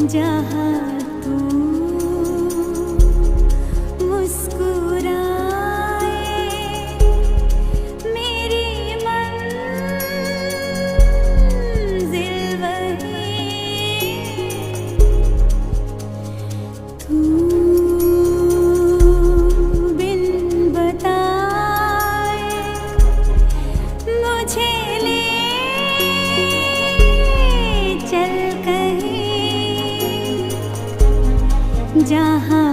जहाँ तू मुस्कुराए मेरी मंजिल वही तू बिन बताए मुझे ले चल कहीं जहाँ